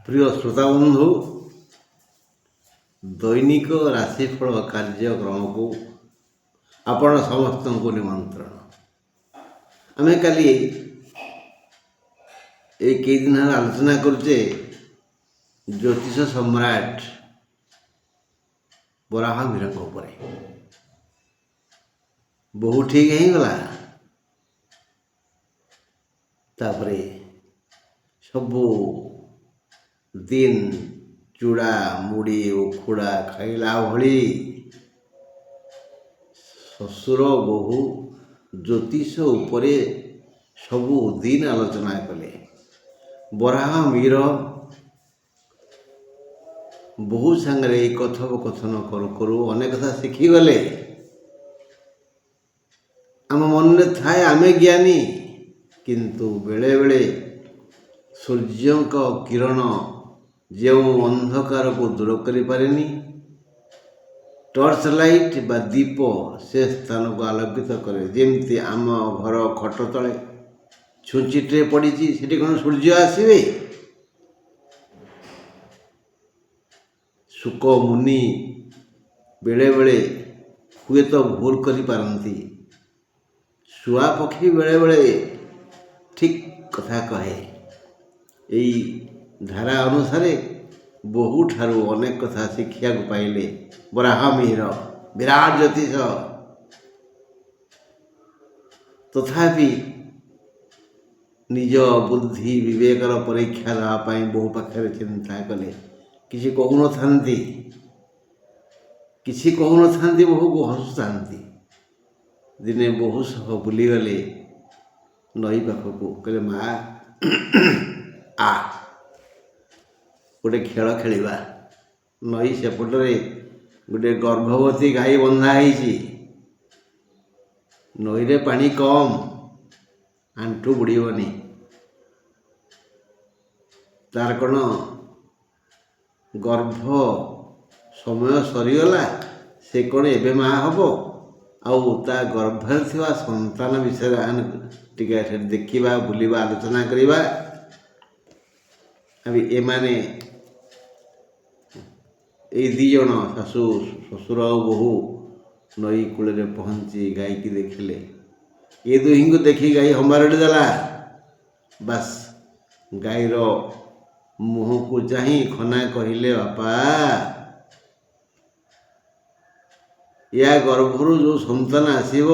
প্রিয় শ্রোতা বন্ধু, ଦୈନିକ ରାଶିଫଳ କାର୍ଯ୍ୟକ୍ରମକୁ ଆପଣ ସମସ୍ତଙ୍କୁ ନିମନ୍ତ୍ରଣ। ଆମେ କାଲି এই କେଇଦିନ ହେଲା ଆଲୋଚନା କରୁଛେ ଜ୍ୟୋତିଷ ସମ୍ରାଟ ବରାହମିହିରଙ୍କ ଉପରେ। ବହୁ ଠିକ୍ ହେଇଗଲା। ତାପରେ ସବୁ ଦିନ ଚୁଡ଼ା ମୁଢ଼ି ଉଖୁଡ଼ା ଖାଇଲା ଭଳି ଶ୍ୱଶୁର ବୋହୂ ଜ୍ୟୋତିଷ ଉପରେ ସବୁ ଦିନ ଆଲୋଚନା କଲେ। ବରାହମିହିର ବହୁ ସାଙ୍ଗରେ ଏଇ କଥୋପକଥନ କରୁ କରୁ ଅନେକ କଥା ଶିଖିଗଲେ। ଆମ ମନରେ ଥାଏ ଆମେ ଜ୍ଞାନୀ, କିନ୍ତୁ ବେଳେବେଳେ ସୂର୍ଯ୍ୟଙ୍କ କିରଣ ଯେଉଁ ଅନ୍ଧକାରକୁ ଦୂର କରିପାରେନି, ଟର୍ଚ୍ଚ ଲାଇଟ୍ ବା ଦୀପ ସେ ସ୍ଥାନକୁ ଆଲୋକିତ କରେ। ଯେମିତି ଆମ ଘର ଖଟ ତଳେ ଛୁଞ୍ଚିଟିଏ ପଡ଼ିଛି, ସେଠି କ'ଣ ସୂର୍ଯ୍ୟ ଆସିବେ? ଶୁକ ମୁନି ବେଳେବେଳେ ହୁଏତ ଭୁଲ କରିପାରନ୍ତି। ଶୁଆ ପକ୍ଷୀ ବେଳେବେଳେ ଠିକ୍ କଥା କହେ। ଏଇ ଧାରା ଅନୁସାରେ ବହୁଠାରୁ ଅନେକ କଥା ଶିଖିବାକୁ ପାଇଲେ ବରାହମିହିର, ବିରାଟ ଜ୍ୟୋତିଷ। ତଥାପି ନିଜ ବୁଦ୍ଧି ବିବେକର ପରୀକ୍ଷା ଦେବା ପାଇଁ ବହୁ ପାଖରେ ଚିନ୍ତା କଲେ। କିଛି କହୁନଥାନ୍ତି, ବହୁକୁ ହସୁଥାନ୍ତି। ଦିନେ ବୋହୂ ସହ ବୁଲିଗଲେ ନଈ ପାଖକୁ। କହିଲେ, ମା ଆ ଗୋଟେ ଖେଳ ଖେଳିବା। ନଈ ସେପଟରେ ଗୋଟେ ଗର୍ଭବତୀ ଗାଈ ବନ୍ଧା ହେଇଛି। ନଈରେ ପାଣି କମ୍, ଆଣ୍ଠୁ ବୁଡ଼ିବନି। ତାର କ'ଣ ଗର୍ଭ ସମୟ ସରିଗଲା, ସେ କ'ଣ ଏବେ ମା ହେବ? ଆଉ ତା ଗର୍ଭରେ ଥିବା ସନ୍ତାନ ବିଷୟରେ ଟିକେ ଦେଖିବା, ବୁଲିବା, ଆଲୋଚନା କରିବା। ଏମାନେ ଏଇ ଦୁଇ ଜଣ ଶାଶୁ ଶ୍ୱଶୁର ଆଉ ବୋହୂ ନଈ କୂଳରେ ପହଞ୍ଚି ଗାଈକି ଦେଖିଲେ। ଏ ଦୁହିଁଙ୍କୁ ଦେଖି ଗାଈ ହମ୍ବାରଡ଼ି ଦେଲା। ବାସ୍, ଗାଈର ମୁହଁକୁ ଚାହିଁ ଖନା କହିଲେ, ବାପା, ୟା ଗର୍ଭରୁ ଯେଉଁ ସନ୍ତାନ ଆସିବ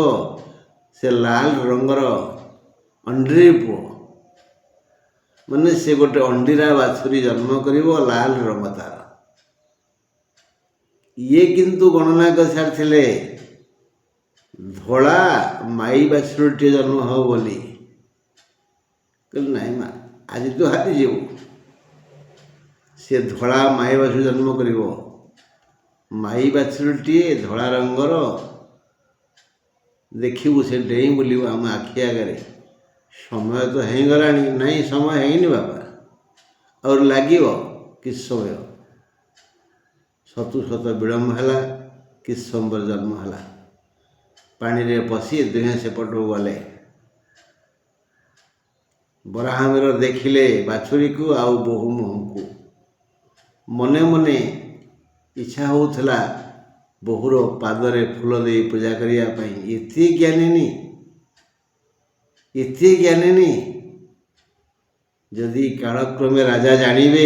ସେ ଲାଲ ରଙ୍ଗର ଅଣ୍ଡିରୀ ପୁଅ। ମାନେ ସେ ଗୋଟେ ଅଣ୍ଡିରା ବାଛୁରୀ ଜନ୍ମ କରିବ, ଲାଲ ରଙ୍ଗ ତାର। ଇଏ କିନ୍ତୁ ଗଣନା କରିସାରିଥିଲେ ଧଳା ମାଇ ବାଛୁରୀଟିଏ ଜନ୍ମ ହେବ ବୋଲି। କହିଲେ, ନାଇଁ ମା, ଆଜି ତୁ ହାରିଯିବୁ। ସେ ଧଳା ମାଇ ବାଛୁରୀ ଜନ୍ମ କରିବ। ମାଇ ବାଛୁରୀଟିଏ ଧଳା ରଙ୍ଗର, ଦେଖିବୁ ସେ ଡେଇଁ ବୁଲିବ ଆମ ଆଖି ଆଗରେ। ସମୟ ତ ହେଇଗଲାଣି। ନାହିଁ, ସମୟ ହେଇନି ବାପା, ଆହୁରି ଲାଗିବ କିଛି ସମୟ। ସତୁ ସତ ବିଳମ୍ବ ହେଲା। କିଛି ସମୟ ପରେ ଜନ୍ମ ହେଲା। ପାଣିରେ ପଶି ଦୁହେଁ ସେପଟକୁ ଗଲେ। ବରାହମିହିର ଦେଖିଲେ ବାଛୁରୀକୁ ଆଉ ବୋହୂ ମୁହଁକୁ। ମନେ ମନେ ଇଚ୍ଛା ହେଉଥିଲା ବୋହୂର ପାଦରେ ଫୁଲ ଦେଇ ପୂଜା କରିବା ପାଇଁ। ଏତେ ଜ୍ଞାନୀ। ଯଦି କାଳକ୍ରମେ ରାଜା ଜାଣିବେ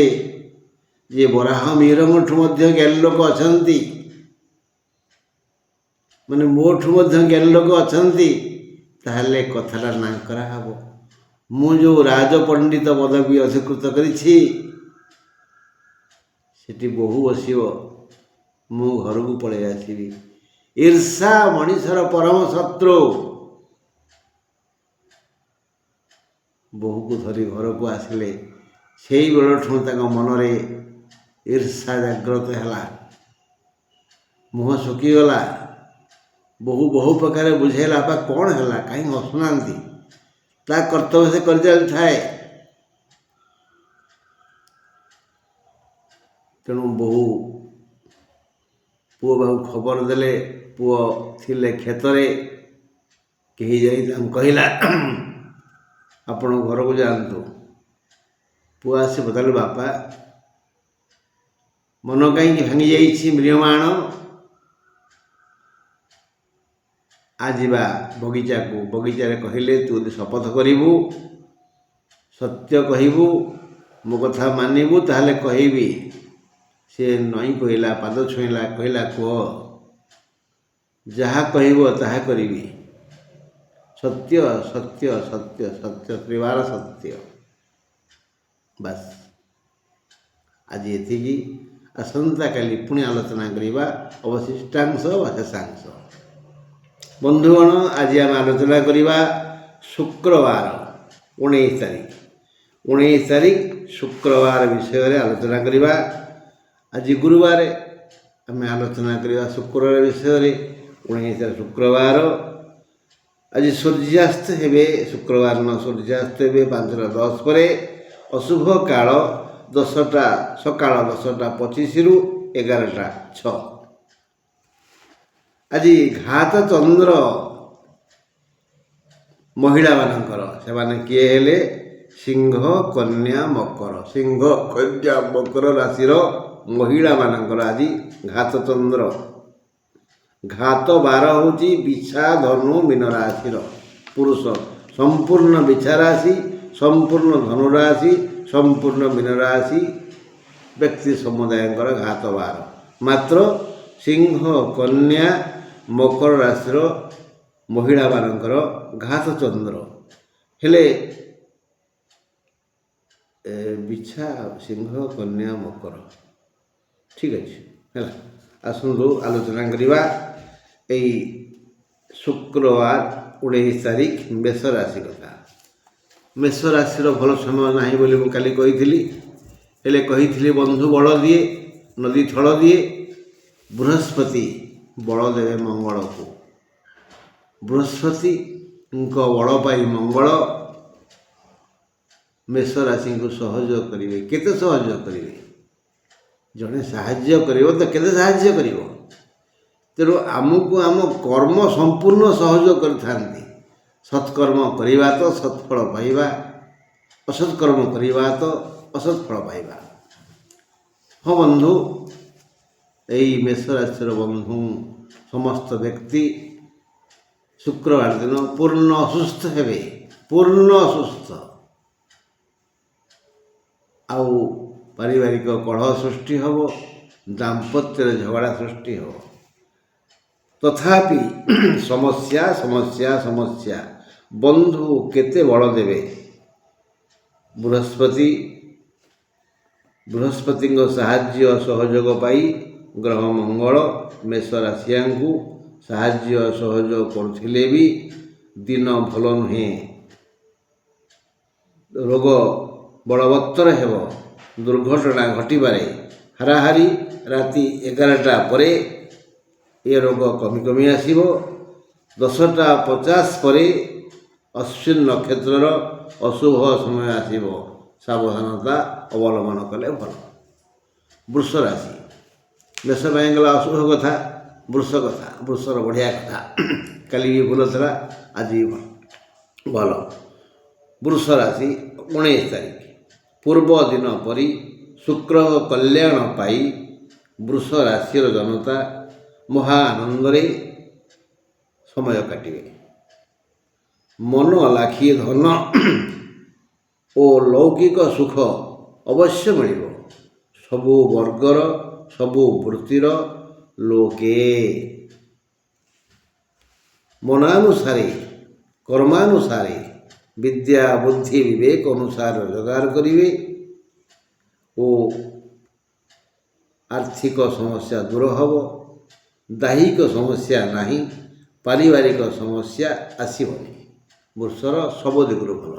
ଯେ ବରାହମିହିରଙ୍କଠୁ ମଧ୍ୟ ଜ୍ଞାନୀ ଲୋକ ଅଛନ୍ତି, ମାନେ ମୋଠୁ ମଧ୍ୟ ଜ୍ଞାନୀ ଲୋକ ଅଛନ୍ତି, ତାହେଲେ କଥାଟା ନା କରାହେବ। ମୁଁ ଯେଉଁ ରାଜପଣ୍ଡିତ ପଦବୀ ଅଧିକୃତ କରିଛି, ସେଠି ବୋହୂ ବସିବ, ମୁଁ ଘରକୁ ପଳେଇ ଆସିବି। ଈର୍ଷା ମଣିଷର ପରମ ଶତ୍ରୁ। ବୋହୂକୁ ଧରି ଘରକୁ ଆସିଲେ। ସେଇବେଳଠୁ ତାଙ୍କ ମନରେ ଈର୍ଷା ଜାଗ୍ରତ ହେଲା। ମୁହଁ ଶୁଖିଗଲା। ବହୁ ପ୍ରକାର ବୁଝେଇଲା, ବାପା କ'ଣ ହେଲା, କାହିଁକି ହସୁନାହାନ୍ତି? ତା କର୍ତ୍ତବ୍ୟ ସେ କରିଚାଲିଥାଏ। ତେଣୁ ବୋହୂ ପୁଅ ବାବୁ ଖବର ଦେଲେ। ପୁଅ ଥିଲେ କ୍ଷେତରେ। କେହି ଯାଇ ତାଙ୍କୁ କହିଲା, ଆପଣ ଘରକୁ ଯାଆନ୍ତୁ। ପୁଅ ଆସି ପଚାରିଲେ, ବାପା, ମନ କାହିଁକି ଭାଙ୍ଗି ଯାଇଛି ମ୍ରିୟମାଣ। ଯିବା ବଗିଚାକୁ। ବଗିଚାରେ କହିଲେ ତୁ ଯଦି ଶପଥ କରିବୁ, ସତ୍ୟ କହିବୁ, ମୋ କଥା ମାନିବୁ, ତାହେଲେ କହିବି। ସେ ନଈ କହିଲା, ପାଦ ଛୁଇଁଲା, କହିଲା କୁହ, ଯାହା କହିବ ତାହା କରିବି। ସତ୍ୟ ସତ୍ୟ ସତ୍ୟ ସତ୍ୟ ତ୍ରିବାର ସତ୍ୟ। ବାସ୍ ଆଜି ଏତିକି। ଆସନ୍ତାକାଲି ପୁଣି ଆଲୋଚନା କରିବା ଅବଶିଷ୍ଟାଂଶ ବା ଶେଷାଂଶ। ବନ୍ଧୁଗଣ, ଆଜି ଆମେ ଆଲୋଚନା କରିବା ଶୁକ୍ରବାର 19 ତାରିଖ। 19 ତାରିଖ ଶୁକ୍ରବାର ବିଷୟରେ ଆଲୋଚନା କରିବା। ଆଜି ଗୁରୁବାର, ଆମେ ଆଲୋଚନା କରିବା ଶୁକ୍ରବାର ବିଷୟରେ। 19 ତାରିଖ ଶୁକ୍ରବାର। ଆଜି ସୂର୍ଯ୍ୟାସ୍ତ ହେବେ, ଶୁକ୍ରବାର ଦିନ ସୂର୍ଯ୍ୟାସ୍ତ ହେବେ 5:10 ପରେ। ଅଶୁଭ କାଳ ସକାଳ 10:25ରୁ 11:06। ଆଜି ଘାତ ଚନ୍ଦ୍ର ମହିଳାମାନଙ୍କର। ସେମାନେ କିଏ ହେଲେ? ସିଂହ, କନ୍ୟା, ମକର। ସିଂହ, କନ୍ୟା, ମକର ରାଶିର ମହିଳାମାନଙ୍କର ଆଜି ଘାତ ଚନ୍ଦ୍ର। ଘାତ ବାର ହେଉଛି ବିଛା, ଧନୁ, ମୀନ ରାଶିର ପୁରୁଷ। ସମ୍ପୂର୍ଣ୍ଣ ବିଛା ରାଶି, ସମ୍ପୂର୍ଣ୍ଣ ଧନୁ ରାଶି, ସମ୍ପୂର୍ଣ୍ଣ ମୀନ ରାଶି ବ୍ୟକ୍ତି ସମୁଦାୟଙ୍କର ଘାତ ବାର। ମାତ୍ର ସିଂହ, କନ୍ୟା, ମକର ରାଶିର ମହିଳାମାନଙ୍କର ଘାତ ଚନ୍ଦ୍ର। ହେଲେ ବିଛା, ସିଂହ, କନ୍ୟା, ମକର, ଠିକ୍ ଅଛି ହେଲା। ଆସନ୍ତୁ ଆଲୋଚନା କରିବା ଏଇ ଶୁକ୍ରବାର 19 ତାରିଖ ମେଷ ରାଶି କଥା। ମେଷ ରାଶିର ଭଲ ସମୟ ନାହିଁ ବୋଲି ମୁଁ କାଲି କହିଥିଲି। ହେଲେ କହିଥିଲି ବନ୍ଧୁ ବଳ ଦିଏ, ନଦୀ ଥଳ ଦିଏ। ବୃହସ୍ପତି ବଳ ଦେବେ ମଙ୍ଗଳକୁ। ବୃହସ୍ପତିଙ୍କ ବଳ ପାଇ ମଙ୍ଗଳ ମେଷ ରାଶିଙ୍କୁ ସହଯୋଗ କରିବେ। କେତେ ସହଯୋଗ କରିବେ? ଜଣେ ସାହାଯ୍ୟ କରିବ ତ କେତେ ସାହାଯ୍ୟ କରିବ? ତେଣୁ ଆମକୁ ଆମ କର୍ମ ସମ୍ପୂର୍ଣ୍ଣ ସହଯୋଗ କରିଥାନ୍ତି। ସତ୍କର୍ମ କରିବା ତ ସତ୍ଫଳ ପାଇବା, ଅସତ୍କର୍ମ କରିବା ତ ଅସତ୍ଫଳ ପାଇବା। ହଁ ବନ୍ଧୁ, ଏଇ ମେଷ ରାଶିର ବନ୍ଧୁ ସମସ୍ତ ବ୍ୟକ୍ତି ଶୁକ୍ରବାର ଦିନ ପୂର୍ଣ୍ଣ ଅସୁସ୍ଥ ହେବେ। ପୂର୍ଣ୍ଣ ଅସୁସ୍ଥ। ଆଉ ପାରିବାରିକ କଳହ ସୃଷ୍ଟି ହେବ, ଦାମ୍ପତ୍ୟରେ ଝଗଡ଼ା ସୃଷ୍ଟି ହେବ। ତଥାପି ସମସ୍ୟା ସମସ୍ୟା ସମସ୍ୟା। ବନ୍ଧୁ କେତେ ବଳ ଦେବେ? ବୃହସ୍ପତିଙ୍କ ସାହାଯ୍ୟ ସହଯୋଗ ପାଇ ଗ୍ରହ ମଙ୍ଗଳ ମେଷ ରାଶିଆଙ୍କୁ ସାହାଯ୍ୟ ସହଯୋଗ କରୁଥିଲେ ବି ଦିନ ଭଲ ନୁହେଁ। ରୋଗ ବଳବତ୍ତର ହେବ, ଦୁର୍ଘଟଣା ଘଟିପାରେ। ହାରାହାରି ରାତି 11ଟା ପରେ ଏ ରୋଗ କମି କମି ଆସିବ। 10:50 ପରେ ଅଶ୍ୱିନ ନକ୍ଷତ୍ରର ଅଶୁଭ ସମୟ ଆସିବ। ସାବଧାନତା ଅବଲମ୍ବନ କଲେ ଭଲ। ବୃଷ ରାଶି, ମେଷ ପାଇଁ ଗଲା ଅଶୁଭ କଥା, ବୃଷ କଥା। ବୃଷର ବଢ଼ିଆ କଥା। କାଲି ବି ଭଲ ଥିଲା, ଆଜି ବି ଭଲ। ବୃଷ ରାଶି 19 ତାରିଖ ପୂର୍ବ ଦିନ ପରି ଶୁକ୍ରଙ୍କ କଲ୍ୟାଣ ପାଇ ବୃଷ ରାଶିର ଜନତା ମହା ଆନନ୍ଦରେ ସମୟ କାଟିବେ। ମନ ଲାଖି ଧନ ଓ ଲୌକିକ ସୁଖ ଅବଶ୍ୟ ମିଳିବ। ସବୁ ବର୍ଗର, ସବୁ ବୃତ୍ତିର ଲୋକେ ମନାନୁସାରେ, କର୍ମାନୁସାରେ, ବିଦ୍ୟା, ବୁଦ୍ଧି, ବିବେକ ଅନୁସାରେ ରୋଜଗାର କରିବେ ଓ ଆର୍ଥିକ ସମସ୍ୟା ଦୂର ହେବ। ଦାହିକ ସମସ୍ୟା ନାହିଁ, ପାରିବାରିକ ସମସ୍ୟା ଆସିବନି। ବୃଷର ସବୁ ଦିଗରୁ ଭଲ।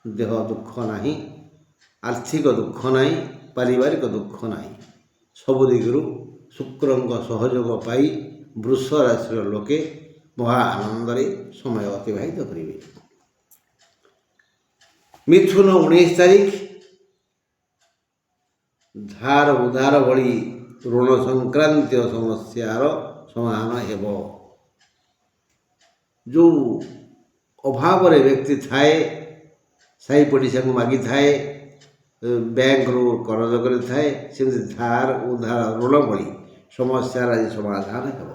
ଦେହ ଦୁଃଖ ନାହିଁ, ଆର୍ଥିକ ଦୁଃଖ ନାହିଁ, ପାରିବାରିକ ଦୁଃଖ ନାହିଁ। ସବୁ ଦିଗରୁ ଶୁକ୍ରଙ୍କ ସହଯୋଗ ପାଇ ବୃଷ ରାଶିର ଲୋକେ ମହା ଆନନ୍ଦରେ ସମୟ ଅତିବାହିତ କରିବେ। ମିଥୁନ 19 ତାରିଖ ଧାର ଉଧାର ଭଳି ଋଣ ସଂକ୍ରାନ୍ତୀୟ ସମସ୍ୟାର ସମାଧାନ ହେବ। ଯେଉଁ ଅଭାବରେ ବ୍ୟକ୍ତି ଥାଏ, ସାହି ପଡ଼ିଶାଙ୍କୁ ମାଗିଥାଏ, ବ୍ୟାଙ୍କରୁ କରଜ କରିଥାଏ, ସେମିତି ଧାର ଉଧାର ଋଣ ଭଳି ସମସ୍ୟାର ଆଜି ସମାଧାନ ହେବ।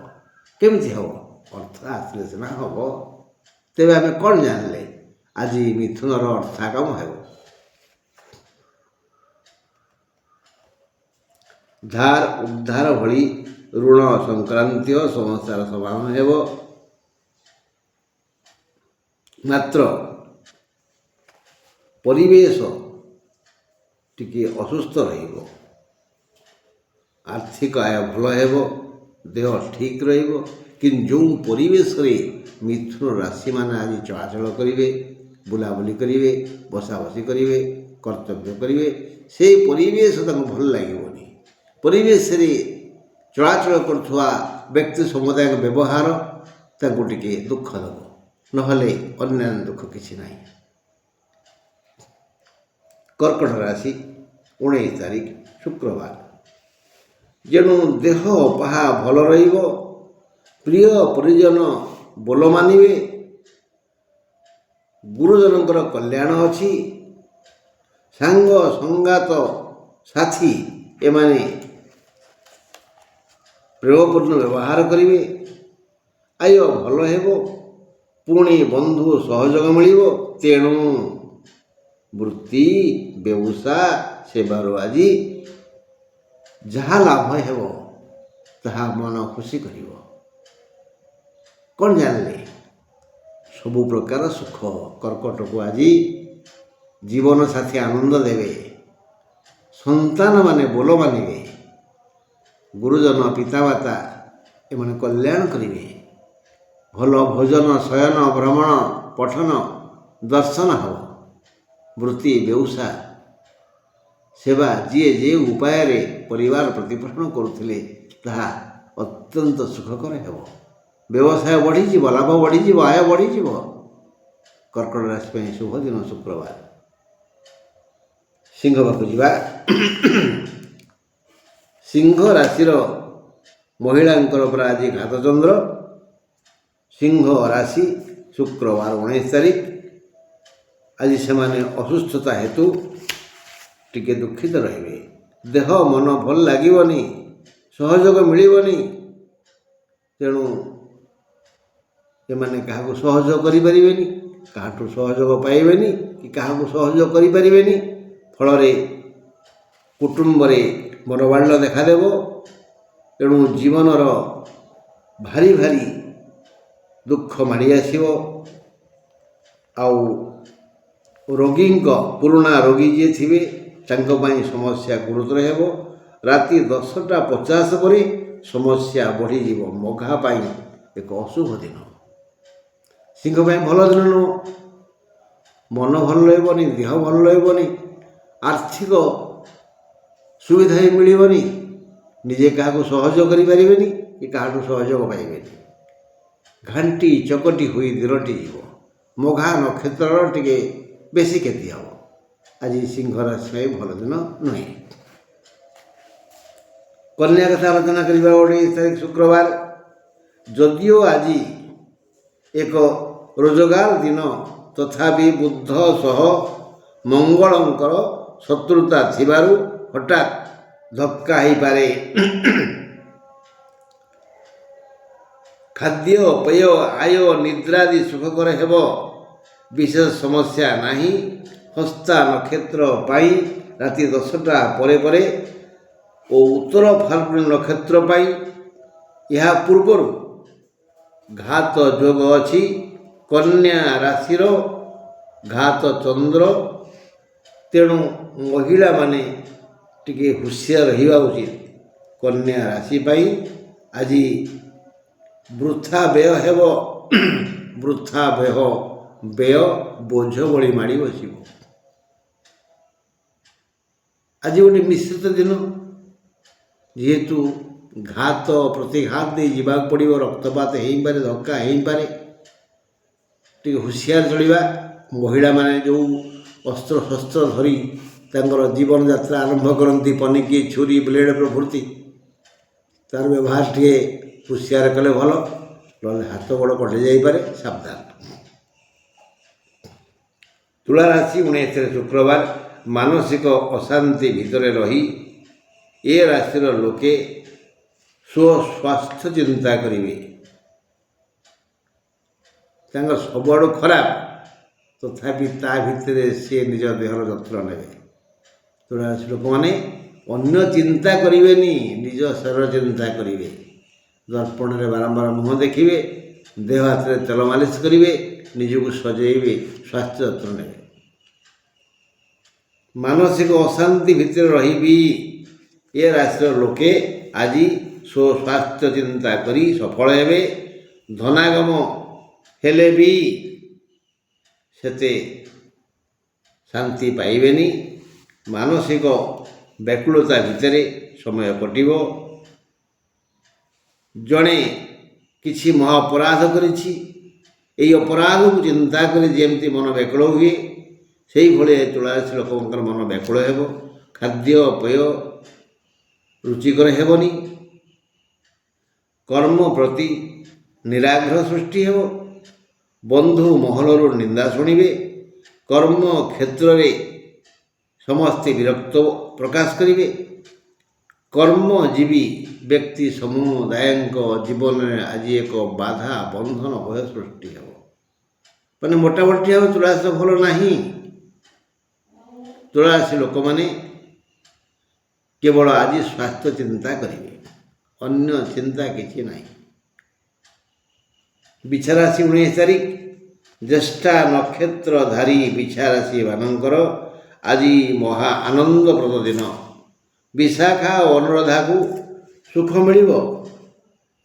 କେମିତି ହେବ? ଅର୍ଥ ଆସିଲେ ସିନା ହେବ। ତେବେ ଆମେ କ'ଣ ଜାଣିଲେ ଆଜି ମିଥୁନର ଅର୍ଥାଗମ ହେବ? ଧାର ଉଦ୍ଧାର ଭଳି ଋଣ ସଂକ୍ରାନ୍ତୀୟ ସମସ୍ୟାର ସମାଧାନ ହେବ। ମାତ୍ର ପରିବେଶ ଟିକିଏ ଅସୁସ୍ଥ ରହିବ। ଆର୍ଥିକ ଆୟ ଭଲ ହେବ, ଦେହ ଠିକ୍ ରହିବ। କିନ୍ତୁ ଯେଉଁ ପରିବେଶରେ ମିଥୁନ ରାଶିମାନେ ଆଜି ଚଳାଚଳ କରିବେ, ବୁଲାବୁଲି କରିବେ, ବସାବସି କରିବେ, କର୍ତ୍ତବ୍ୟ କରିବେ, ସେହି ପରିବେଶ ତାଙ୍କୁ ଭଲ ଲାଗିବନି। ପରିବେଶରେ ଚଳାଚଳ କରୁଥିବା ବ୍ୟକ୍ତି ସମୁଦାୟଙ୍କ ବ୍ୟବହାର ତାଙ୍କୁ ଟିକିଏ ଦୁଃଖ ଦେବ, ନହେଲେ ଅନ୍ୟାନ୍ୟ ଦୁଃଖ କିଛି ନାହିଁ। କର୍କଟ ରାଶି 19 ତାରିଖ ଶୁକ୍ରବାର। ଯେଣୁ ଦେହ ପାହା ଭଲ ରହିବ, ପ୍ରିୟ ପରିଜନ ବୋଲ ମାନିବେ, ଗୁରୁଜନଙ୍କର କଲ୍ୟାଣ ଅଛି, ସାଙ୍ଗ ସଙ୍ଗାତ ସାଥୀ ଏମାନେ ପ୍ରେମପୂର୍ଣ୍ଣ ବ୍ୟବହାର କରିବେ, ଆୟ ଭଲ ହେବ, ପୁଣି ବନ୍ଧୁ ସହଯୋଗ ମିଳିବ। ତେଣୁ ବୃତ୍ତି ବ୍ୟବସାୟ ସେବାରୁ ଆଜି ଯାହା ଲାଭ ହେବ ତାହା ମନ ଖୁସି କରିବ। କ'ଣ ଜାଣିଲେ? ସବୁ ପ୍ରକାର ସୁଖ କର୍କଟକୁ ଆଜି ଜୀବନ ସାଥୀ ଆନନ୍ଦ ଦେବେ, ସନ୍ତାନମାନେ ବୋଲ ମାନିବେ, ଗୁରୁଜନ ପିତାମାତା ଏମାନେ କଲ୍ୟାଣ କରିବେ, ଭଲ ଭୋଜନ ଶୟନ ଭ୍ରମଣ ପଠନ ଦର୍ଶନ ହେବ। ବୃତ୍ତି ବ୍ୟବସାୟ ସେବା ଯିଏ ଯେଉଁ ଉପାୟରେ ପରିବାର ପ୍ରତିପୋଷଣ କରୁଥିଲେ ତାହା ଅତ୍ୟନ୍ତ ସୁଖକର ହେବ। ବ୍ୟବସାୟ ବଢ଼ିଯିବ, ଲାଭ ବଢ଼ିଯିବ, ଆୟ ବଢ଼ିଯିବ। କର୍କଟ ରାଶି ପାଇଁ ଶୁଭ ଦିନ ଶୁକ୍ରବାର। ସିଂହ ପାଖକୁ ଯିବା। ସିଂହ ରାଶିର ମହିଳାଙ୍କର ପରା ଆଜି ଘାତଚନ୍ଦ୍ର। ସିଂହ ରାଶି ଶୁକ୍ରବାର 19 ତାରିଖ। ଆଜି ସେମାନେ ଅସୁସ୍ଥତା ହେତୁ ଟିକେ ଦୁଃଖିତ ରହିବେ। ଦେହ ମନ ଭଲ ଲାଗିବନି, ସହଯୋଗ ମିଳିବନି। ତେଣୁ ଏମାନେ କାହାକୁ ସହଯୋଗ କରିପାରିବେନି, କାହାଠୁ ସହଯୋଗ ପାଇବେନି କି କାହାକୁ ସହଯୋଗ କରିପାରିବେନି। ଫଳରେ କୁଟୁମ୍ବରେ ମନୋମାଳିନ୍ୟ ଦେଖାଦେବ। ତେଣୁ ଜୀବନର ଭାରି ଭାରି ଦୁଃଖ ମାଡ଼ି ଆସିବ। ଆଉ ରୋଗୀଙ୍କ ପୁରୁଣା ରୋଗୀ ଯିଏ ଥିବେ ତାଙ୍କ ପାଇଁ ସମସ୍ୟା ଗୁରୁତର ହେବ। ରାତି 10ଟା 50 ପରେ ସମସ୍ୟା ବଢ଼ିଯିବ। ମଘା ପାଇଁ ଏକ ଅଶୁଭ ଦିନ। ସିଂହ ପାଇଁ ଭଲ ଦିନ ନୁହଁ। ମନ ଭଲ ରହିବନି, ଦେହ ଭଲ ରହିବନି, ଆର୍ଥିକ ସୁବିଧା ହିଁ ମିଳିବନି, ନିଜେ କାହାକୁ ସହଯୋଗ କରିପାରିବେନି କି କାହାଠୁ ସହଯୋଗ ପାଇବେନି। ଘାଣ୍ଟି ଚକଟି ହୋଇ ଦୂରଟି ଯିବ। ମଘା ନକ୍ଷତ୍ରର ଟିକେ ବେଶୀ କ୍ଷତି ହେବ। ଆଜି ସିଂହ ରାଶି ପାଇଁ ଭଲ ଦିନ ନୁହେଁ। କନ୍ୟା କଥା ଆଲୋଚନା କରିବା। 19 ତାରିଖ ଶୁକ୍ରବାର। ଯଦିଓ ଆଜି ଏକ ରୋଜଗାର ଦିନ, ତଥାପି ବୁଧ ସହ ମଙ୍ଗଳଙ୍କର ଶତ୍ରୁତା ଥିବାରୁ ହଠାତ୍ ଧକ୍କା ହୋଇପାରେ। ଖାଦ୍ୟ ପେୟ ଆୟ ନିଦ୍ରାଦି ସୁଖକର ହେବ। ବିଶେଷ ସମସ୍ୟା ନାହିଁ। ହସ୍ତା ନକ୍ଷତ୍ର ପାଇଁ ରାତି 10ଟା ପରେ ପରେ ଓ ଉତ୍ତର ଫାଲ୍ଗୁନୀ ନକ୍ଷତ୍ର ପାଇଁ ଏହା ପୂର୍ବରୁ ଘାତ ଯୋଗ ଅଛି। କନ୍ୟା ରାଶିର ଘାତ ଚନ୍ଦ୍ର। ତେଣୁ ମହିଳାମାନେ ଟିକେ ହୁସିଆର ରହିବା ଉଚିତ। କନ୍ୟା ରାଶି ପାଇଁ ଆଜି ବୃଥା ବ୍ୟୟ ହେବ। ବୃଥା ବ୍ୟୟ ବୋଝ ଭଳି ମାଡ଼ି ବସିବ। ଆଜି ଗୋଟେ ମିଶ୍ରିତ ଦିନ। ଯେହେତୁ ଘାତ ପ୍ରତିଘାତ ଦେଇ ଯିବାକୁ ପଡ଼ିବ, ରକ୍ତପାତ ହେଇପାରେ, ଧକ୍କା ହେଇପାରେ, ଟିକେ ହୁସିଆର ଚଳିବା। ମହିଳାମାନେ ଯେଉଁ ଅସ୍ତ୍ରଶସ୍ତ୍ର ଧରି ତାଙ୍କର ଜୀବନଯାତ୍ରା ଆରମ୍ଭ କରନ୍ତି, ପନିକି ଛୁରୀ ବ୍ଲେଡ଼ ପ୍ରଭୃତି, ତା'ର ବ୍ୟବହାର ଟିକେ ହୁସିଆର କଲେ ଭଲ, ନହେଲେ ହାତ ଗୋଡ଼ କଟି ଯାଇପାରେ, ସାବଧାନ। ତୁଳା ରାଶି 19 ଶୁକ୍ରବାର। ମାନସିକ ଅଶାନ୍ତି ଭିତରେ ରହି ଏ ରାଶିର ଲୋକେ ସ୍ୱସ୍ୱାସ୍ଥ୍ୟ ଚିନ୍ତା କରିବେ। ତାଙ୍କର ସବୁଆଡ଼ୁ ଖରାପ, ତଥାପି ତା ଭିତରେ ସେ ନିଜ ଦେହର ଯତ୍ନ ନେବେ। ତୁଳାରାଶି ଲୋକମାନେ ଅନ୍ୟ ଚିନ୍ତା କରିବେନି, ନିଜ ଶରୀର ଚିନ୍ତା କରିବେ। ଦର୍ପଣରେ ବାରମ୍ବାର ମୁହଁ ଦେଖିବେ, ଦେହ ହାତରେ ତେଲ ମାଲିସ କରିବେ, ନିଜକୁ ସଜେଇବେ, ସ୍ୱାସ୍ଥ୍ୟ ଯତ୍ନ ନେବେ। ମାନସିକ ଅଶାନ୍ତି ଭିତରେ ରହିବି ଏ ରାଶିର ଲୋକେ ଆଜି ସ୍ୱସ୍ୱାସ୍ଥ୍ୟ ଚିନ୍ତା କରି ସଫଳ ହେବେ। ଧନାଗମ ହେଲେ ବି ସେତେ ଶାନ୍ତି ପାଇବେନି। ମାନସିକ ବ୍ୟାକୁଳତା ଭିତରେ ସମୟ କଟିବ। ଜଣେ କିଛି ମହା ଅପରାଧ କରିଛି, ଏହି ଅପରାଧକୁ ଚିନ୍ତା କରି ଯେମିତି ମନ ବ୍ୟାକୁଳ ହୁଏ, ସେଇଭଳି ତୁଳାରାଶି ଲୋକଙ୍କର ମନ ବ୍ୟାକୁଳ ହେବ। ଖାଦ୍ୟପେୟ ରୁଚିକର ହେବନି। କର୍ମ ପ୍ରତି ନିରାଗ୍ରହ ସୃଷ୍ଟି ହେବ। ବନ୍ଧୁ ମହଲରୁ ନିନ୍ଦା ଶୁଣିବେ। କର୍ମ କ୍ଷେତ୍ରରେ ସମସ୍ତେ ବିରକ୍ତ ପ୍ରକାଶ କରିବେ। କର୍ମଜୀବୀ ବ୍ୟକ୍ତି ସମୁଦାୟଙ୍କ ଜୀବନରେ ଆଜି ଏକ ବାଧା ବନ୍ଧନ ଭୟ ସୃଷ୍ଟି ହେବ। ମାନେ ମୋଟାମୋଟି ହେବ ତୁଳାରାଶି ଭଲ ନାହିଁ। ତୁଳାରାଶି ଲୋକମାନେ କେବଳ ଆଜି ସ୍ୱାସ୍ଥ୍ୟ ଚିନ୍ତା କରିବେ, ଅନ୍ୟ ଚିନ୍ତା କିଛି ନାହିଁ। ବିଛା ରାଶି 19 ତାରିଖ, ଜ୍ୟେଷ୍ଠା ନକ୍ଷତ୍ରଧାରୀ ବିଛା ରାଶି ମାନଙ୍କର ଆଜି ମହା ଆନନ୍ଦପ୍ରଦ ଦିନ। ବିଶାଖା ଓ ଅନୁରାଧାକୁ ସୁଖ ମିଳିବ,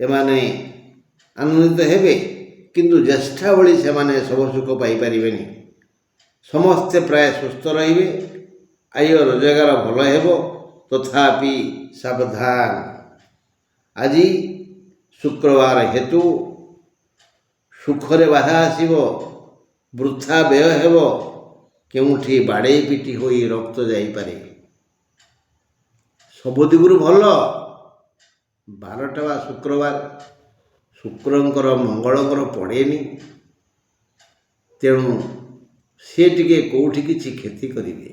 ଏମାନେ ଆନନ୍ଦିତ ହେବେ। କିନ୍ତୁ ଜ୍ୟେଷ୍ଠା ଭଳି ସେମାନେ ସବୁ ସୁଖ ପାଇପାରିବେନି। ସମସ୍ତେ ପ୍ରାୟ ସୁସ୍ଥ ରହିବେ। ଆୟ ରୋଜଗାର ଭଲ ହେବ, ତଥାପି ସାବଧାନ। ଆଜି ଶୁକ୍ରବାର ହେତୁ ସୁଖରେ ବାଧା ଆସିବ, ବୃଥା ବ୍ୟୟ ହେବ, କେଉଁଠି ବାଡ଼େଇ ପିଟି ହୋଇ ରକ୍ତ ଯାଇପାରେ। ସବୁ ଦିଗରୁ ଭଲ। ବାରଟା ବା ଶୁକ୍ରବାର, ଶୁକ୍ରଙ୍କର ମଙ୍ଗଳଙ୍କର ପଡ଼େନି, ତେଣୁ ସେ ଟିକେ କେଉଁଠି କିଛି କ୍ଷତି କରିବେ।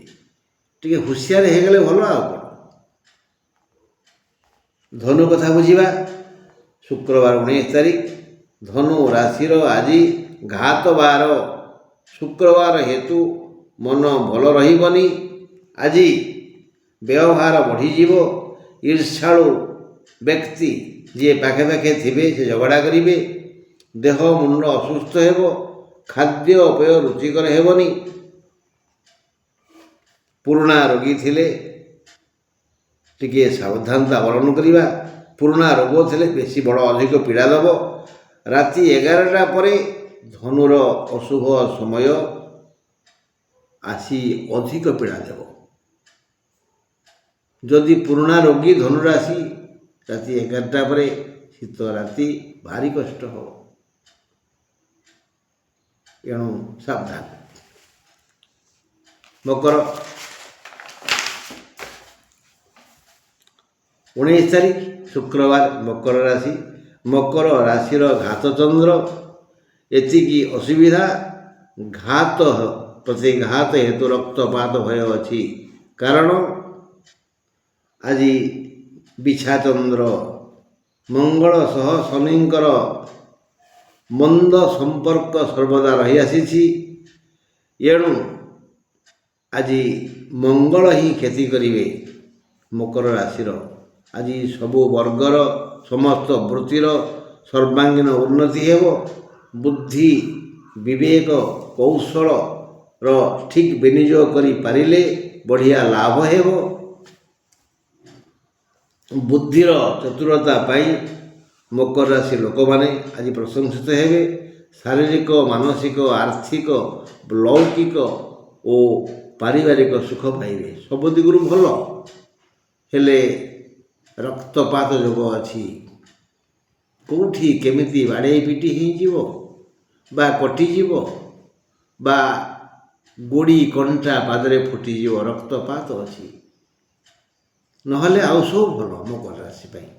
ଟିକେ ହୁସିଆର ହେଇଗଲେ ଭଲ। ଆଉ କ'ଣ? ଧନୁ କଥା ବୁଝିବା। ଶୁକ୍ରବାର 19 ତାରିଖ, ଧନୁ ରାଶିର ଆଜି ଘାତ ବାର। ଶୁକ୍ରବାର ହେତୁ ମନ ଭଲ ରହିବନି। ଆଜି ବ୍ୟବହାର ବଢ଼ିଯିବ। ଈର୍ଷାଳୁ ବ୍ୟକ୍ତି ଯିଏ ପାଖେ ପାଖେ ଥିବେ ସେ ଝଗଡ଼ା କରିବେ। ଦେହ ମୁଣ୍ଡ ଅସୁସ୍ଥ ହେବ। ଖାଦ୍ୟପେୟ ରୁଚିକର ହେବନି। ପୁରୁଣା ରୋଗୀ ଥିଲେ ଟିକିଏ ସାବଧାନତା ଅବଲମ୍ବନ କରିବା। ପୁରୁଣା ରୋଗ ଥିଲେ ବେଶୀ ବଡ଼ ଅଧିକ ପୀଡ଼ା ଦେବ। ରାତି 11ଟା ପରେ ଧନୁର ଅଶୁଭ ସମୟ ଆସି ଅଧିକ ପୀଡ଼ା ଦେବ। ଯଦି ପୁରୁଣା ରୋଗୀ ଧନୁରାଶି, ରାତି 11ଟା ପରେ ଶୀତ ରାତି ଭାରି କଷ୍ଟ ହେବ। ଏଣୁ ସାବଧାନ। ମକର 19 ତାରିଖ, ଶୁକ୍ରବାର, ମକର ରାଶି। ମକର ରାଶିର ଘାତ ଚନ୍ଦ୍ର। ଏତିକି ଅସୁବିଧା, ଘାତ ପ୍ରତିଘାତ ହେତୁ ରକ୍ତପାତ ଭୟ ଅଛି। କାରଣ ଆଜି ବିଛା ଚନ୍ଦ୍ର ମଙ୍ଗଳ ସହ ଶନିଙ୍କର ମନ୍ଦ ସମ୍ପର୍କ ସର୍ବଦା ରହିଆସିଛି। ଏଣୁ ଆଜି ମଙ୍ଗଳ ହିଁ କ୍ଷତି କରିବେ। ମକର ରାଶିର ଆଜି ସବୁ ବର୍ଗର ସମସ୍ତ ବୃତ୍ତିର ସର୍ବାଙ୍ଗୀନ ଉନ୍ନତି ହେବ। ବୁଦ୍ଧି ବିବେକ କୌଶଳର ଠିକ୍ ବିନିଯୋଗ କରିପାରିଲେ ବଢ଼ିଆ ଲାଭ ହେବ। ବୁଦ୍ଧିର ଚତୁରତା ପାଇଁ ମକର ରାଶି ଲୋକମାନେ ଆଜି ପ୍ରଶଂସିତ ହେବେ। ଶାରୀରିକ, ମାନସିକ, ଆର୍ଥିକ, ଲୌକିକ ଓ ପାରିବାରିକ ସୁଖ ପାଇବେ। ସବୁ ଦିଗରୁ ଭଲ। ହେଲେ ରକ୍ତପାତ ଯୋଗ ଅଛି। କେଉଁଠି କେମିତି ବାଡ଼େଇ ପିଟି ହେଇଯିବ ବା କଟିଯିବ ବା ଗୋଡ଼ି କଣ୍ଟା ପାଦରେ ଫୁଟିଯିବ, ରକ୍ତପାତ ଅଛି। ନହେଲେ ଆଉ ସବୁ ଭଲ ମକର ରାଶି ପାଇଁ।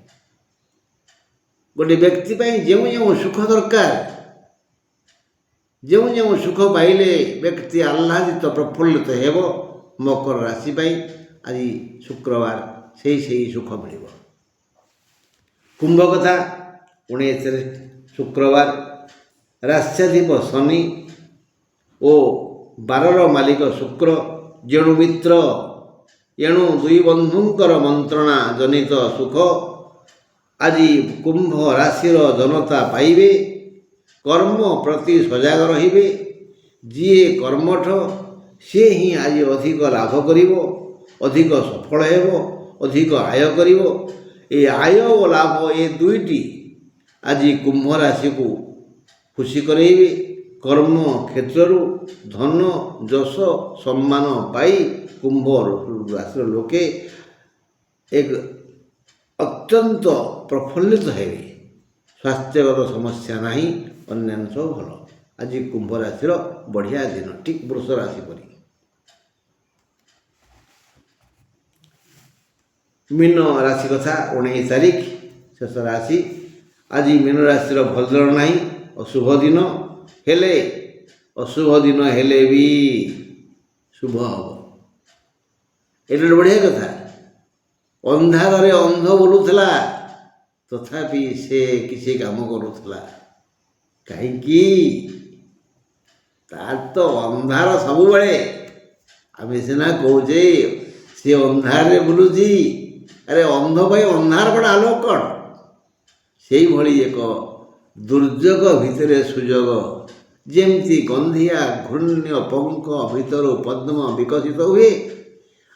ଗୋଟେ ବ୍ୟକ୍ତି ପାଇଁ ଯେଉଁ ଯେଉଁ ସୁଖ ଦରକାର, ଯେଉଁ ଯେଉଁ ସୁଖ ପାଇଲେ ବ୍ୟକ୍ତି ଆହ୍ଲାଦିତ ପ୍ରଫୁଲ୍ଲିତ ହେବ, ମକର ରାଶି ପାଇଁ ଆଜି ଶୁକ୍ରବାର ସେଇ ସୁଖ ମିଳିବ। କୁମ୍ଭ କଥା 19 ଶୁକ୍ରବାର, ରାଶ୍ୟାଧିପ ଶନି ଓ 12ର ମାଲିକ ଶୁକ୍ର, ଯେଣୁ ମିତ୍ର ଏଣୁ ଦୁଇ ବନ୍ଧୁଙ୍କର ମନ୍ତ୍ରଣା ଜନିତ ସୁଖ ଆଜି କୁମ୍ଭ ରାଶିର ଜନତା ପାଇବେ। କର୍ମ ପ୍ରତି ସଜାଗ ରହିବେ। ଯିଏ କର୍ମଠ ସିଏ ହିଁ ଆଜି ଅଧିକ ଲାଭ କରିବ, ଅଧିକ ସଫଳ ହେବ, ଅଧିକ ଆୟ କରିବ। ଏ ଆୟ ଓ ଲାଭ ଏ ଦୁଇଟି ଆଜି କୁମ୍ଭ ରାଶିକୁ ଖୁସି କରାଇବେ। କର୍ମ କ୍ଷେତ୍ରରୁ ଧନ ଯଶ ସମ୍ମାନ ପାଇ କୁମ୍ଭ ରାଶିର ଲୋକେ ଏକ ଅତ୍ୟନ୍ତ ପ୍ରଫୁଲ୍ଲିତ ହେବେ। ସ୍ୱାସ୍ଥ୍ୟଗତ ସମସ୍ୟା ନାହିଁ, ଅନ୍ୟାନ୍ୟ ସବୁ ଭଲ। ଆଜି କୁମ୍ଭ ରାଶିର ବଢ଼ିଆ ଦିନ, ଠିକ୍ ବୃଷ ରାଶି ପରି। ମୀନ ରାଶି କଥା 19 ତାରିଖ ଶେଷ ରାଶି। ଆଜି ମୀନ ରାଶିର ଭଲ ଦିନ ନାହିଁ, ଅଶୁଭ ଦିନ। ହେଲେ ଅଶୁଭ ଦିନ ହେଲେ ବି ଶୁଭ ହେବ। ଏଇଟା ଗୋଟେ ବଢ଼ିଆ କଥା। ଅନ୍ଧାରରେ ଅନ୍ଧ ବୁଲୁଥିଲା, ତଥାପି ସେ କିଛି କାମ କରୁଥିଲା। କାହିଁକି? ତାର ତ ଅନ୍ଧାର ସବୁବେଳେ। ଆମେ ସିନା କହୁଛେ ସେ ଅନ୍ଧାରରେ ବୁଲୁଛି। ଆରେ ଅନ୍ଧ ପାଇଁ ଅନ୍ଧାର କ'ଣ ଆଲୋକ କ'ଣ? ସେଇଭଳି ଏକ ଦୁର୍ଯୋଗ ଭିତରେ ସୁଯୋଗ। ଯେମିତି ଗନ୍ଧିଆ ଘୂର୍ଣ୍ଣ୍ୟ ପଙ୍କ ଭିତରୁ ପଦ୍ମ ବିକଶିତ ହୁଏ,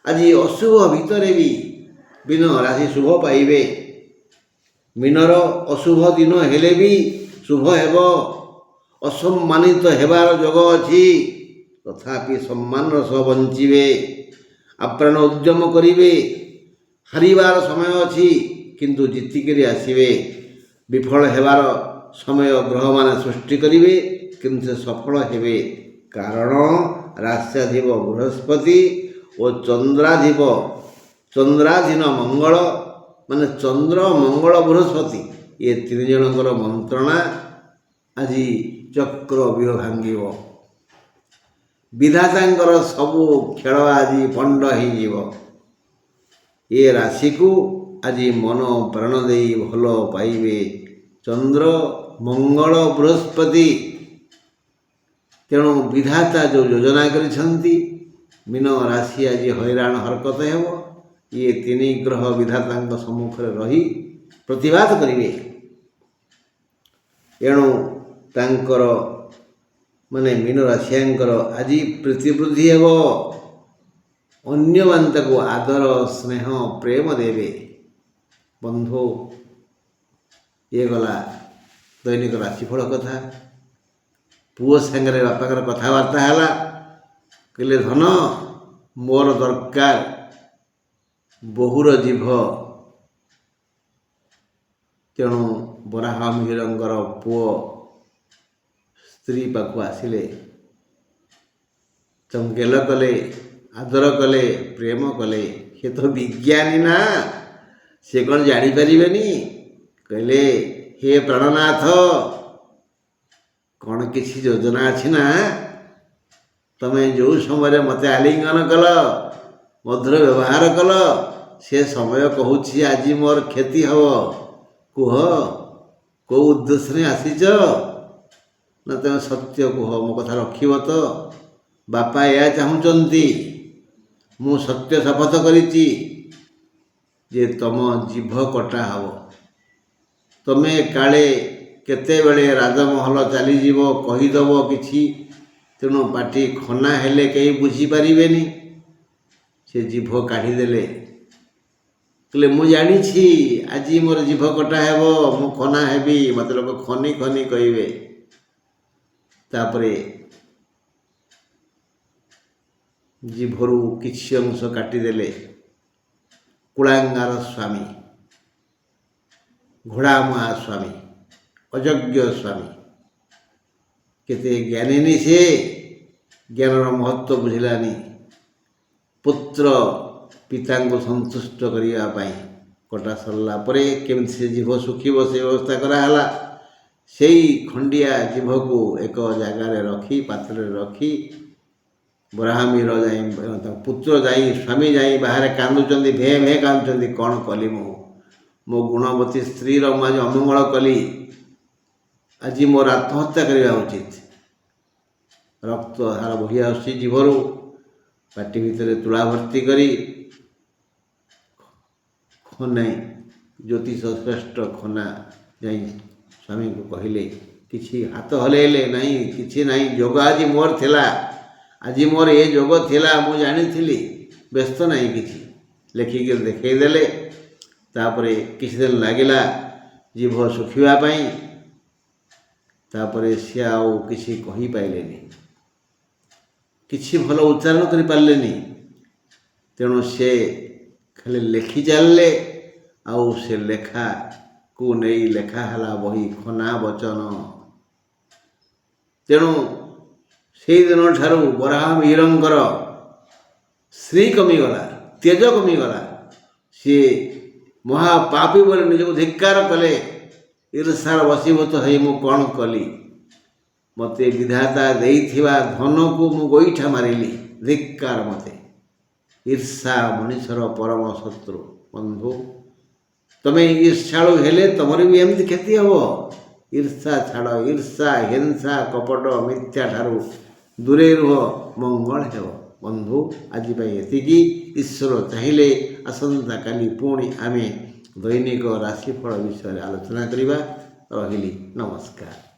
ଆଜି ଅଶୁଭ ଭିତରେ ବି ମୀନ ରାଶି ଶୁଭ ପାଇବେ। ମୀନର ଅଶୁଭ ଦିନ ହେଲେ ବି ଶୁଭ ହେବ। ଅସମ୍ମାନିତ ହେବାର ଯୋଗ ଅଛି, ତଥାପି ସମ୍ମାନର ସହ ବଞ୍ଚିବେ। ଆପ୍ରାଣ ଉଦ୍ୟମ କରିବେ। ହାରିବାର ସମୟ ଅଛି, କିନ୍ତୁ ଜିତିକରି ଆସିବେ। ବିଫଳ ହେବାର ସମୟ ଗ୍ରହମାନେ ସୃଷ୍ଟି କରିବେ, କିନ୍ତୁ ସେ ସଫଳ ହେବେ। କାରଣ ରାଶ୍ୟାଧିପ ବୃହସ୍ପତି ଓ ଚନ୍ଦ୍ରାଧୀନ ମଙ୍ଗଳ, ମାନେ ଚନ୍ଦ୍ର ମଙ୍ଗଳ ବୃହସ୍ପତି, ଏ ତିନି ଜଣଙ୍କର ମନ୍ତ୍ରଣା ଆଜି ଚକ୍ରବ୍ୟୂହ ଭାଙ୍ଗିବ। ବିଧାତାଙ୍କର ସବୁ ଖେଳ ଆଜି ପଣ୍ଡ ହୋଇଯିବ। ଏ ରାଶିକୁ ଆଜି ମନ ପ୍ରାଣ ଦେଇ ଭଲ ପାଇବେ ଚନ୍ଦ୍ର ମଙ୍ଗଳ ବୃହସ୍ପତି। ତେଣୁ ବିଧାତା ଯେଉଁ ଯୋଜନା କରିଛନ୍ତି, ମୀନ ରାଶି ଆଜି ହଇରାଣ ହରକତ ହେବ। ଇଏ ତିନି ଗ୍ରହ ବିଧାତାଙ୍କ ସମ୍ମୁଖରେ ରହି ପ୍ରତିବାଦ କରିବେ। ଏଣୁ ତାଙ୍କର ମାନେ ମୀନ ରାଶିଆଙ୍କର ଆଜି ପ୍ରୀତି ବୃଦ୍ଧି ହେବ। ଅନ୍ୟମାନେ ତାକୁ ଆଦର ସ୍ନେହ ପ୍ରେମ ଦେବେ। ବନ୍ଧୁ, ଇଏ ଗଲା ଦୈନିକ ରାଶିଫଳ କଥା। ପୁଅ ସାଙ୍ଗରେ ବାପାଙ୍କର କଥାବାର୍ତ୍ତା ହେଲା। କହିଲେ, ଧନ ମୋର ଦରକାର ବୋହୂର ଜିଭ। ତେଣୁ ବରାହ ମିହିରଙ୍କର ପୁଅ ସ୍ତ୍ରୀ ପାଖକୁ ଆସିଲେ, ଚଙ୍ଗେଲ କଲେ, ଆଦର କଲେ, ପ୍ରେମ କଲେ। ସେ ତ ବିଜ୍ଞାନୀ ନା, ସେ କ'ଣ ଜାଣିପାରିବେନି? କହିଲେ, ହେ ପ୍ରାଣନାଥ, କ'ଣ କିଛି ଯୋଜନା ଅଛି ନା? ତମେ ଯେଉଁ ସମୟରେ ମୋତେ ଆଲିଙ୍ଗନ କଲ, ମଧୁର ବ୍ୟବହାର କଲ, ସେ ସମୟ କହୁଛି ଆଜି ମୋର କ୍ଷତି ହେବ। କୁହ, କେଉଁ ଉଦ୍ଦେଶ୍ୟରେ ଆସିଛ? ନା ତମେ ସତ୍ୟ କୁହ, ମୋ କଥା ରଖିବ ତ? ବାପା ଏହା ଚାହୁଁଛନ୍ତି। ମୁଁ ସତ୍ୟ ଶପଥ କରିଛି ଯେ ତମ ଜିଭ କଟା ହେବ। ତମେ କାଳେ କେତେବେଳେ ରାଜମହଲ ଚାଲିଯିବ, କହିଦେବ କିଛି। ତେଣୁ ପାଟି ଖନା ହେଲେ କେହି ବୁଝିପାରିବେନି। ସେ ଜିଭ କାଢ଼ିଦେଲେ। କହିଲେ, ମୁଁ ଜାଣିଛି ଆଜି ମୋର ଜିଭ କଟା ହେବ, ମୁଁ ଖନା ହେବି, ମୋତେ ଲୋକ ଖନି ଖନି କହିବେ। ତାପରେ ଜିଭରୁ କିଛି ଅଂଶ କାଟିଦେଲେ। କୁଳାଙ୍ଗାର ସ୍ୱାମୀ, ଘୋଡ଼ା ମହାସ୍ୱାମୀ, ଅଯୋଗ୍ୟ ସ୍ୱାମୀ, କେତେ ଜ୍ଞାନୀନି ସେ, ଜ୍ଞାନର ମହତ୍ତ୍ୱ ବୁଝିଲାନି। ପୁତ୍ର ପିତାଙ୍କୁ ସନ୍ତୁଷ୍ଟ କରିବା ପାଇଁ କଟା ସରିଲା ପରେ କେମିତି ସେ ଜିଭ ଶୁଖିବ ସେ ବ୍ୟବସ୍ଥା କରାହେଲା। ସେଇ ଖଣ୍ଡିଆ ଜିଭକୁ ଏକ ଜାଗାରେ ରଖି, ପାତ୍ରରେ ରଖି ବରାହମିର ଯାଇ ପୁତ୍ର ଯାଇ ସ୍ୱାମୀ ଯାଇ ବାହାରେ କାନ୍ଦୁଛନ୍ତି, ଭେଁ ଭେଁ କାନ୍ଦୁଛନ୍ତି। କ'ଣ କଲି ମୁଁ? ମୋ ଗୁଣବତୀ ସ୍ତ୍ରୀର ମୁଁ ଆଜି ଅମଙ୍ଗଳ କଲି। ଆଜି ମୋର ଆତ୍ମହତ୍ୟା କରିବା ଉଚିତ। ରକ୍ତ ଧାର ବହି ଆସୁଛି ଜିଭରୁ, ପାଟି ଭିତରେ ତୁଳା ଭର୍ତ୍ତି କରି ଖନାଇ ଜ୍ୟୋତିଷ ଶ୍ରେଷ୍ଠ ଖନା ଯାଇ ସ୍ୱାମୀଙ୍କୁ କହିଲେ, କିଛି ହାତ ହଲେଇଲେ ନାହିଁ, କିଛି ନାହିଁ। ଯୋଗ ଆଜି ମୋର ଥିଲା, ଆଜି ମୋର ଏ ଯୋଗ ଥିଲା, ମୁଁ ଜାଣିଥିଲି। ବ୍ୟସ୍ତ ନାହିଁ କିଛି। ଲେଖିକି ଦେଖାଇ ଦେଲେ। ତାପରେ କିଛି ଦିନ ଲାଗିଲା ଜିଭ ଶୁଖିବା ପାଇଁ। ତାପରେ ସିଏ ଆଉ କିଛି କହିପାରିଲେନି, କିଛି ଭଲ ଉଚ୍ଚାରଣ କରିପାରିଲେନି। ତେଣୁ ସେ ଖାଲି ଲେଖି ଚାଲିଲେ। ଆଉ ସେ ଲେଖାକୁ ନେଇ ଲେଖା ହେଲା ବହି ଖନା ବଚନ। ତେଣୁ ସେଇଦିନ ଠାରୁ ବରାହମିହିରଙ୍କର ଶ୍ରୀ କମିଗଲା, ତେଜ କମିଗଲା। ସିଏ ମହାପାପୀ ବୋଲି ନିଜକୁ ଧିକ୍କାର କଲେ। ଈର୍ଷାର ବଶୀଭୂତ ହେଇ ମୁଁ କ'ଣ କଲି? ମୋତେ ବିଧାତା ଦେଇଥିବା ଧନକୁ ମୁଁ ଗୋଇଠା ମାରିଲି। ଧିକ୍କାର ମୋତେ। ଈର୍ଷା ମଣିଷର ପରମ ଶତ୍ରୁ। ବନ୍ଧୁ, ତମେ ଈର୍ଷାଳୁ ହେଲେ ତମର ବି ଏମିତି କ୍ଷତି ହେବ। ଈର୍ଷା ଛାଡ଼। ଈର୍ଷା, ହିଂସା, କପଟ, ମିଥ୍ୟା ଠାରୁ ଦୂରେଇ ରୁହ, ମଙ୍ଗଳ ହେବ। ବନ୍ଧୁ, ଆଜି ପାଇଁ ଏତିକି। ଈଶ୍ୱର ଚାହିଁଲେ ଆସନ୍ତାକାଲି ପୁଣି ଆମେ ଦୈନିକ ରାଶିଫଳ ବିଷୟରେ ଆଲୋଚନା କରିବା। ରହିଲି, ନମସ୍କାର।